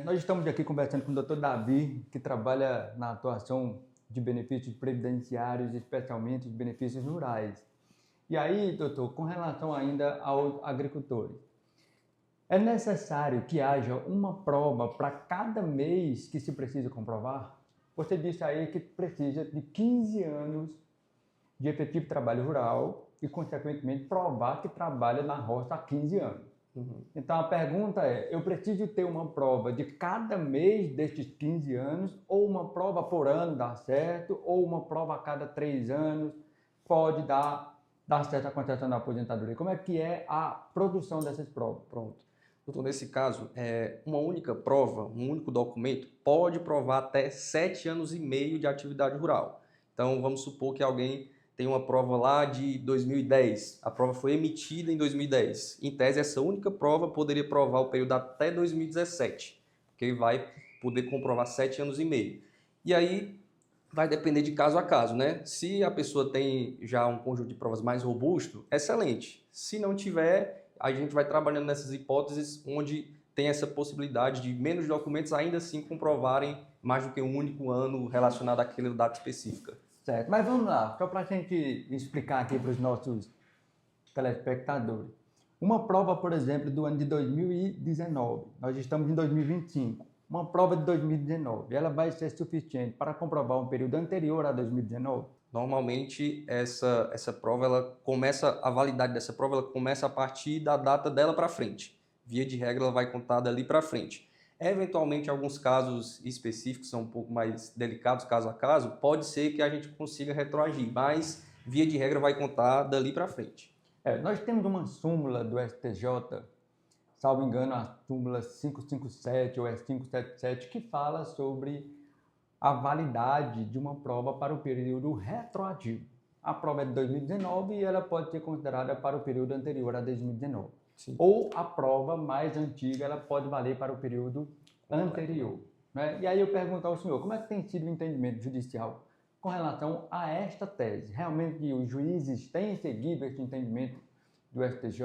Nós estamos aqui conversando com o Dr. Davi, que trabalha na atuação de benefícios previdenciários, especialmente os benefícios rurais. E aí, doutor, com relação ainda aos agricultores, é necessário que haja uma prova para cada mês que se precisa comprovar? Você disse aí que precisa de 15 anos de efetivo trabalho rural e, consequentemente, provar que trabalha na roça há 15 anos. Então, a pergunta é, eu preciso ter uma prova de cada mês destes 15 anos, ou uma prova por ano dá certo, ou uma prova a cada 3 anos pode dar certo a concessão da aposentadoria? Como é que é a produção dessas provas? Pronto. Doutor, nesse caso, uma única prova, um único documento, pode provar até 7 anos e meio de atividade rural. Então, vamos supor que alguém tem uma prova lá de 2010, a prova foi emitida em 2010. Em tese, essa única prova poderia provar o período até 2017, porque ele vai poder comprovar 7 anos e meio. E aí, vai depender de caso a caso, né? Se a pessoa tem já um conjunto de provas mais robusto, excelente. Se não tiver, a gente vai trabalhando nessas hipóteses onde tem essa possibilidade de menos documentos ainda assim comprovarem mais do que um único ano relacionado àquela data específica. Certo, mas vamos lá, só para a gente explicar aqui para os nossos telespectadores. Uma prova, por exemplo, do ano de 2019, nós estamos em 2025, uma prova de 2019, ela vai ser suficiente para comprovar um período anterior a 2019? Normalmente, essa prova, a validade dessa prova ela começa a partir da data dela para frente. Via de regra, ela vai contar dali para frente. Eventualmente, alguns casos específicos são um pouco mais delicados, caso a caso, pode ser que a gente consiga retroagir, mas via de regra vai contar dali para frente. Nós temos uma súmula do STJ, salvo engano, a súmula 557 ou 577, que fala sobre a validade de uma prova para o período retroativo. A prova é de 2019 e ela pode ser considerada para o período anterior a 2019. Sim. Ou a prova mais antiga, ela pode valer para o período anterior. Né? E aí eu pergunto ao senhor, como é que tem sido o entendimento judicial com relação a esta tese? Realmente os juízes têm seguido esse entendimento do STJ?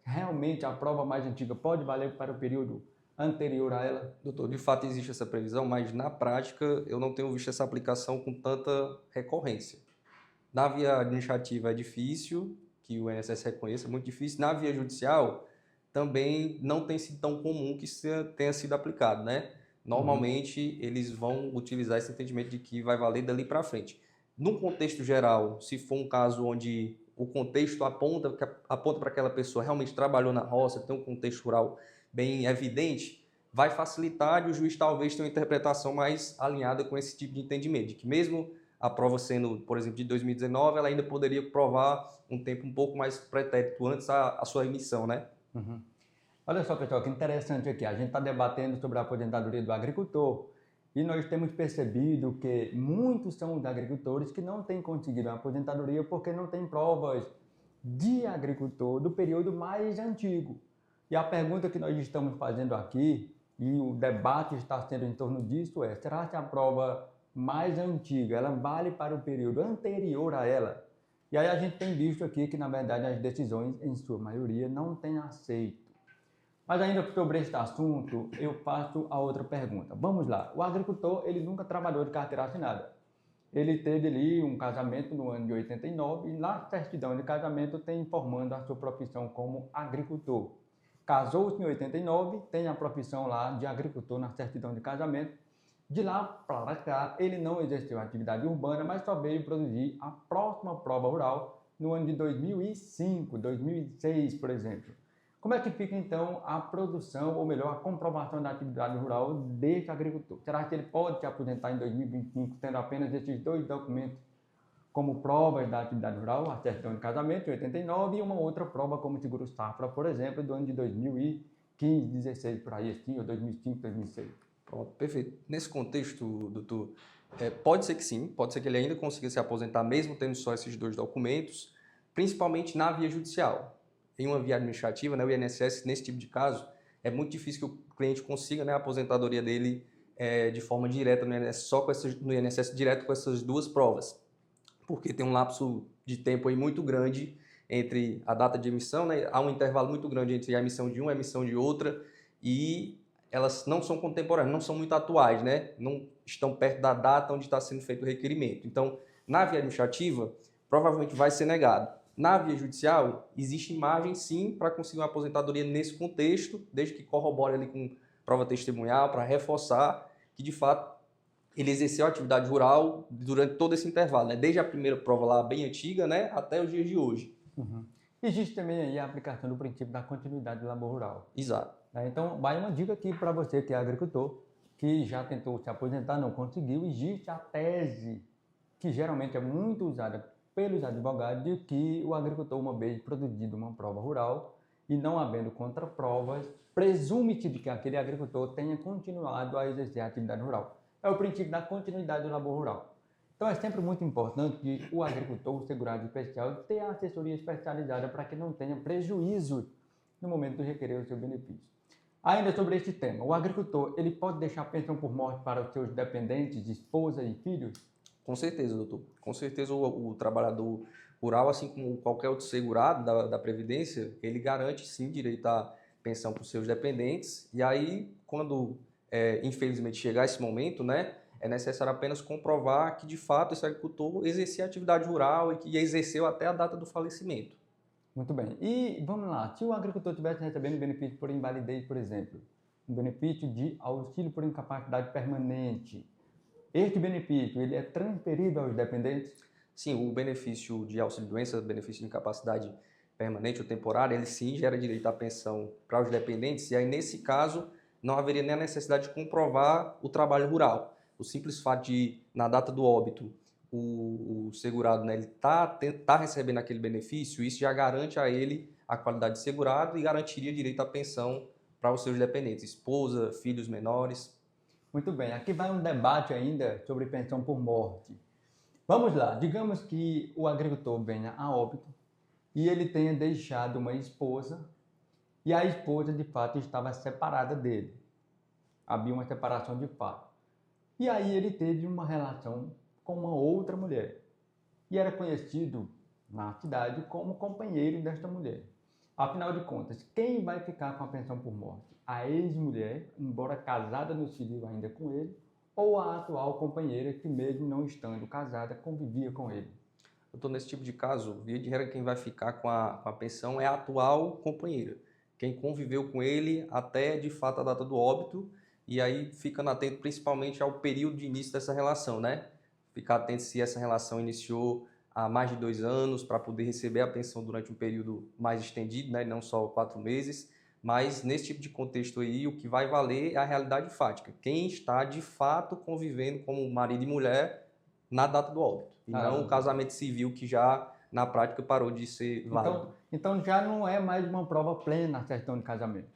Realmente a prova mais antiga pode valer para o período anterior a ela? Doutor, de fato existe essa previsão, mas na prática eu não tenho visto essa aplicação com tanta recorrência. Na via administrativa é difícil que o INSS reconheça, é muito difícil. Na via judicial também não tem sido tão comum que isso tenha sido aplicado, né? Normalmente eles vão utilizar esse entendimento de que vai valer dali para frente. Num contexto geral, se for um caso onde o contexto aponta para aquela pessoa realmente trabalhou na roça, tem um contexto rural bem evidente, vai facilitar e o juiz talvez tenha uma interpretação mais alinhada com esse tipo de entendimento, de que mesmo a prova sendo, por exemplo, de 2019, ela ainda poderia provar um tempo um pouco mais pretérito antes a sua emissão, né? Olha só, pessoal, que interessante aqui. A gente está debatendo sobre a aposentadoria do agricultor e nós temos percebido que muitos são os agricultores que não têm conseguido a aposentadoria porque não têm provas de agricultor do período mais antigo. E a pergunta que nós estamos fazendo aqui, e o debate está sendo em torno disso, é: será que a prova mais antiga ela vale para o período anterior a ela? E aí a gente tem visto aqui que, na verdade, as decisões, em sua maioria, não têm aceito. Mas ainda sobre este assunto, eu faço a outra pergunta. Vamos lá. O agricultor, ele nunca trabalhou de carteira assinada. Ele teve ali um casamento no ano de 89 e na certidão de casamento tem informando a sua profissão como agricultor. Casou-se em 89, tem a profissão lá de agricultor na certidão de casamento. De lá para cá, ele não exerceu atividade urbana, mas só veio produzir a próxima prova rural no ano de 2005, 2006, por exemplo. Como é que fica, então, a produção, ou melhor, a comprovação da atividade rural desse agricultor? Será que ele pode se aposentar em 2025 tendo apenas esses dois documentos como provas da atividade rural, a certidão de casamento de 89 e uma outra prova como seguro-safra, por exemplo, do ano de 2015, 16 por aí, assim, ou 2005, 2006? Pronto, perfeito. Nesse contexto, doutor, pode ser que sim, pode ser que ele ainda consiga se aposentar mesmo tendo só esses dois documentos, principalmente na via judicial. Em uma via administrativa, né, o INSS, nesse tipo de caso, é muito difícil que o cliente consiga, né, a aposentadoria dele de forma direta no INSS, no INSS direto com essas duas provas, porque tem um lapso de tempo aí muito grande entre a data de emissão, né, há um intervalo muito grande entre a emissão de uma e a emissão de outra, e elas não são contemporâneas, não são muito atuais, né? Não estão perto da data onde está sendo feito o requerimento. Então, na via administrativa, provavelmente vai ser negado. Na via judicial, existe margem, sim, para conseguir uma aposentadoria nesse contexto, desde que corrobore ali com prova testemunhal, para reforçar que, de fato, ele exerceu a atividade rural durante todo esse intervalo, né? Desde a primeira prova lá, bem antiga, né, até os dias de hoje. Uhum. Existe também aí a aplicação do princípio da continuidade do labor rural. Exato. Então, vai uma dica aqui para você que é agricultor, que já tentou se aposentar, não conseguiu. Existe a tese, que geralmente é muito usada pelos advogados, de que o agricultor, uma vez produzido uma prova rural e não havendo contraprovas, presume-se de que aquele agricultor tenha continuado a exercer a atividade rural. É o princípio da continuidade do labor rural. Então é sempre muito importante que o agricultor, o segurado especial, tenha assessoria especializada para que não tenha prejuízo no momento de requerer o seu benefício. Ainda sobre este tema, o agricultor ele pode deixar pensão por morte para os seus dependentes, esposa e filhos? Com certeza, doutor. Com certeza o trabalhador rural, assim como qualquer outro segurado da Previdência, ele garante sim direito à pensão para os seus dependentes. E aí, quando infelizmente chegar esse momento, né, é necessário apenas comprovar que de fato esse agricultor exercia atividade rural e que exerceu até a data do falecimento. Muito bem. E vamos lá, se o agricultor estivesse recebendo benefício por invalidez, por exemplo, um benefício de auxílio por incapacidade permanente, este benefício ele é transferido aos dependentes? Sim, o benefício de auxílio-doença, benefício de incapacidade permanente ou temporária, ele sim gera direito à pensão para os dependentes, e aí nesse caso não haveria nem a necessidade de comprovar o trabalho rural. O simples fato de, na data do óbito, o segurado, né, ele tá recebendo aquele benefício, isso já garante a ele a qualidade de segurado e garantiria direito à pensão para os seus dependentes, esposa, filhos menores. Muito bem, aqui vai um debate ainda sobre pensão por morte. Vamos lá, digamos que o agricultor venha a óbito e ele tenha deixado uma esposa e a esposa de fato estava separada dele. Havia uma separação de fato. E aí ele teve uma relação com uma outra mulher. E era conhecido na cidade como companheiro desta mulher. Afinal de contas, quem vai ficar com a pensão por morte? A ex-mulher, embora casada no civil ainda com ele, ou a atual companheira que, mesmo não estando casada, convivia com ele? Eu estou nesse tipo de caso, via de regra, quem vai ficar com a pensão é a atual companheira. Quem conviveu com ele até, de fato, a data do óbito, e aí ficando atento principalmente ao período de início dessa relação, né? Ficar atento se essa relação iniciou há mais de 2 anos, para poder receber a pensão durante um período mais estendido, né? Não só 4 meses. Mas, nesse tipo de contexto aí, o que vai valer é a realidade fática. Quem está, de fato, convivendo como marido e mulher na data do óbito. E não o casamento civil que já, na prática, parou de ser válido. Então já não é mais uma prova plena a certidão de casamento.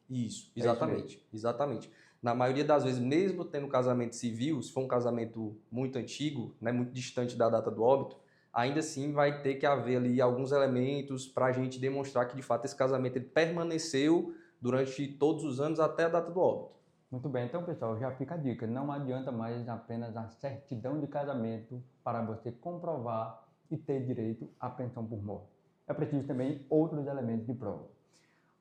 Isso, exatamente. Exatamente. Na maioria das vezes, mesmo tendo casamento civil, se for um casamento muito antigo, né, muito distante da data do óbito, ainda assim vai ter que haver ali alguns elementos para a gente demonstrar que, de fato, esse casamento ele permaneceu durante todos os anos até a data do óbito. Muito bem, então pessoal, já fica a dica, não adianta mais apenas a certidão de casamento para você comprovar e ter direito à pensão por morte. É preciso também outros elementos de prova.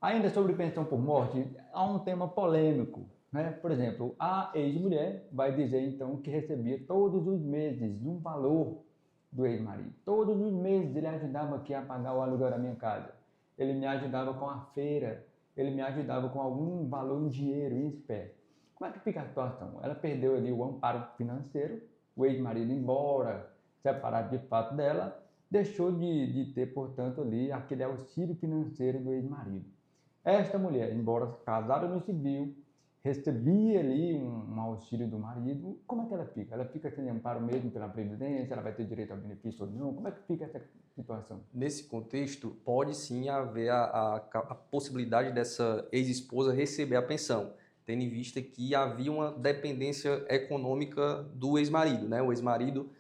Ainda sobre pensão por morte, há um tema polêmico, né? Por exemplo, a ex-mulher vai dizer então que recebia todos os meses um valor do ex-marido. Todos os meses ele ajudava aqui a pagar o aluguel da minha casa. Ele me ajudava com a feira, ele me ajudava com algum valor em dinheiro, em espécie. Como é que fica a situação? Ela perdeu ali o amparo financeiro, o ex-marido embora, separado de fato dela, deixou de ter, portanto, ali aquele auxílio financeiro do ex-marido. Esta mulher, embora casada no civil, recebia ali um auxílio do marido. Como é que ela fica? Ela fica sem amparo mesmo pela Previdência? Ela vai ter direito ao benefício ou não? Como é que fica essa situação? Nesse contexto, pode sim haver a possibilidade dessa ex-esposa receber a pensão, tendo em vista que havia uma dependência econômica do ex-marido, né? O ex-marido,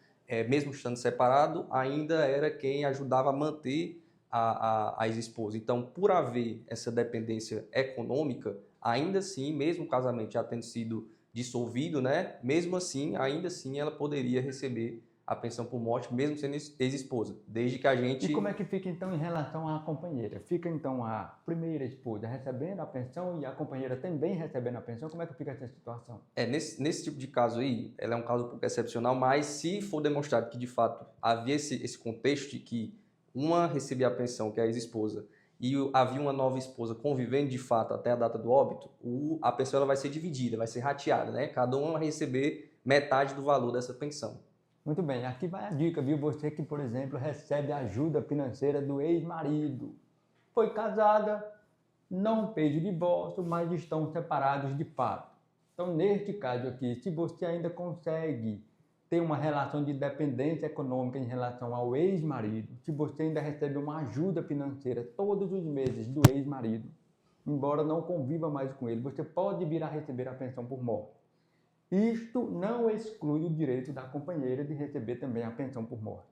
mesmo estando separado, ainda era quem ajudava a manter a ex-esposa. Então, por haver essa dependência econômica, ainda assim, mesmo o casamento já tendo sido dissolvido, né? Mesmo assim, ainda assim, ela poderia receber a pensão por morte, mesmo sendo ex-esposa, desde que a gente... E como é que fica então em relação à companheira? Fica então a primeira esposa recebendo a pensão e a companheira também recebendo a pensão? Como é que fica essa situação? Nesse tipo de caso aí, ela é um caso um pouco excepcional, mas se for demonstrado que de fato havia esse contexto de que uma recebia a pensão, que é a ex-esposa, e havia uma nova esposa convivendo de fato até a data do óbito, a pensão ela vai ser dividida, vai ser rateada, né? Cada um vai receber metade do valor dessa pensão. Muito bem, aqui vai a dica, viu? Você que, por exemplo, recebe ajuda financeira do ex-marido. Foi casada, não fez o divórcio, mas estão separados de fato. Então, neste caso aqui, se você ainda consegue ter uma relação de dependência econômica em relação ao ex-marido, se você ainda recebe uma ajuda financeira todos os meses do ex-marido, embora não conviva mais com ele, você pode vir a receber a pensão por morte. Isto não exclui o direito da companheira de receber também a pensão por morte.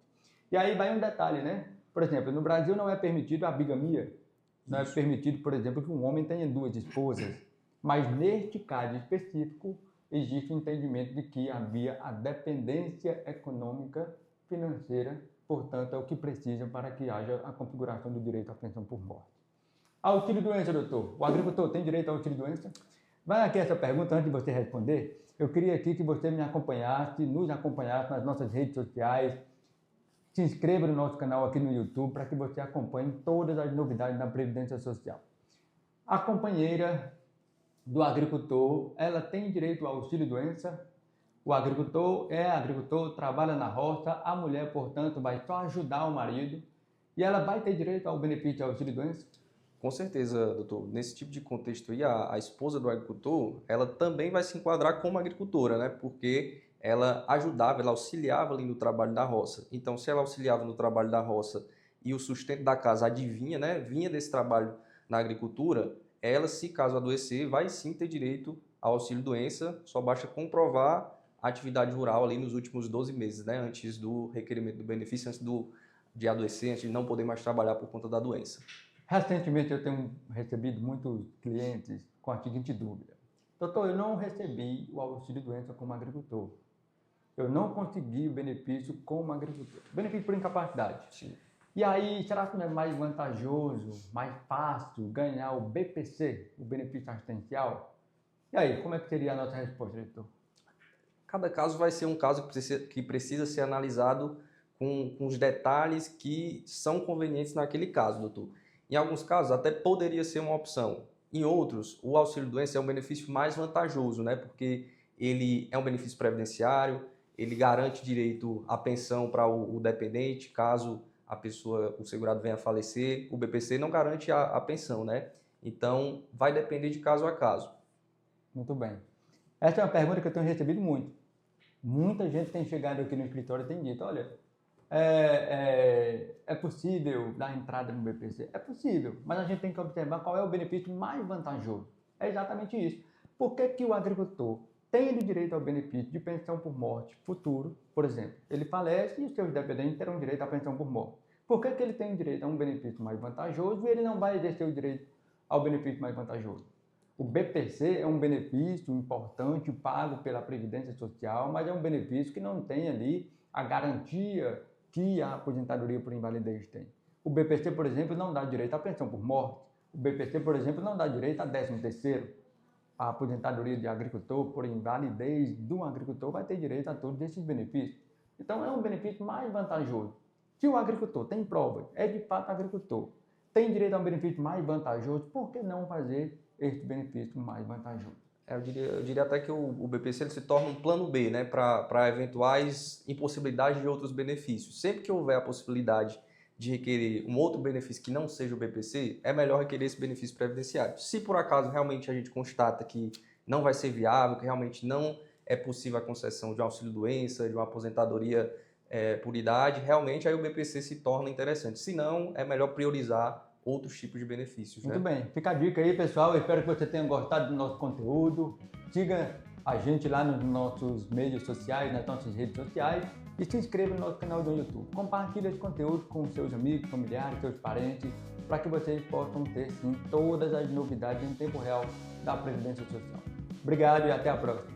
E aí vai um detalhe, né? Por exemplo, no Brasil não é permitido a bigamia. Não é permitido, por exemplo, que um homem tenha duas esposas. Mas neste caso específico, existe o entendimento de que havia a dependência econômica financeira, portanto, é o que precisa para que haja a configuração do direito à pensão por morte. Auxílio-doença, doutor. O agricultor tem direito ao auxílio-doença? Vai aqui essa pergunta antes de você responder. Eu queria aqui que você me acompanhasse, nos acompanhasse nas nossas redes sociais. Se inscreva no nosso canal aqui no YouTube para que você acompanhe todas as novidades da Previdência Social. A companheira do agricultor, ela tem direito ao auxílio-doença. O agricultor é agricultor, trabalha na roça. A mulher, portanto, vai só ajudar o marido. E ela vai ter direito ao benefício ao auxílio-doença? Com certeza, doutor. Nesse tipo de contexto aí, a esposa do agricultor, ela também vai se enquadrar como agricultora, né? Porque ela ajudava, ela auxiliava ali no trabalho da roça. Então, se ela auxiliava no trabalho da roça e o sustento da casa advinha, né? Vinha desse trabalho na agricultura, ela, se caso adoecer, vai sim ter direito ao auxílio-doença, só basta comprovar a atividade rural ali nos últimos 12 meses, né? Antes do requerimento do benefício, de adoecer, antes de não poder mais trabalhar por conta da doença. Recentemente eu tenho recebido muitos clientes com a seguinte dúvida. Doutor, eu não recebi o auxílio-doença como agricultor. Eu não consegui o benefício como agricultor. Benefício por incapacidade. Sim. E aí, será que não é mais vantajoso, mais fácil ganhar o BPC, o benefício assistencial? E aí, como é que seria a nossa resposta, doutor? Cada caso vai ser um caso que precisa ser analisado com os detalhes que são convenientes naquele caso, doutor. Em alguns casos, até poderia ser uma opção. Em outros, o auxílio-doença é um benefício mais vantajoso, né? Porque ele é um benefício previdenciário, ele garante direito à pensão para o dependente, caso a pessoa, o segurado venha a falecer. O BPC não garante a pensão, né? Então, vai depender de caso a caso. Muito bem. Essa é uma pergunta que eu tenho recebido muito. Muita gente tem chegado aqui no escritório e tem dito, olha, é possível dar entrada no BPC? É possível, mas a gente tem que observar qual é o benefício mais vantajoso. É exatamente isso. Por que o agricultor tem direito ao benefício de pensão por morte futuro, por exemplo? Ele falece e os seus dependentes terão direito à pensão por morte. Por que ele tem direito a um benefício mais vantajoso e ele não vai exercer o direito ao benefício mais vantajoso? O BPC é um benefício importante pago pela Previdência Social, mas é um benefício que não tem ali a garantia que a aposentadoria por invalidez tem. O BPC, por exemplo, não dá direito à pensão por morte. O BPC, por exemplo, não dá direito a 13º. A aposentadoria de agricultor por invalidez do agricultor vai ter direito a todos esses benefícios. Então, é um benefício mais vantajoso. Se o agricultor tem provas, é de fato agricultor, tem direito a um benefício mais vantajoso, por que não fazer este benefício mais vantajoso? Eu diria até que o BPC ele se torna um plano B, né, para eventuais impossibilidades de outros benefícios. Sempre que houver a possibilidade de requerer um outro benefício que não seja o BPC, é melhor requerer esse benefício previdenciário. Se por acaso realmente a gente constata que não vai ser viável, que realmente não é possível a concessão de um auxílio-doença, de uma aposentadoria por idade, realmente aí o BPC se torna interessante. Se não, é melhor priorizar outros tipos de benefícios. Muito bem, fica a dica aí, pessoal. Eu espero que você tenha gostado do nosso conteúdo. Siga a gente lá nos nossos meios sociais, nas nossas redes sociais e se inscreva no nosso canal do YouTube. Compartilhe esse conteúdo com seus amigos, familiares, seus parentes, para que vocês possam ter sim todas as novidades em tempo real da Previdência Social. Obrigado e até a próxima.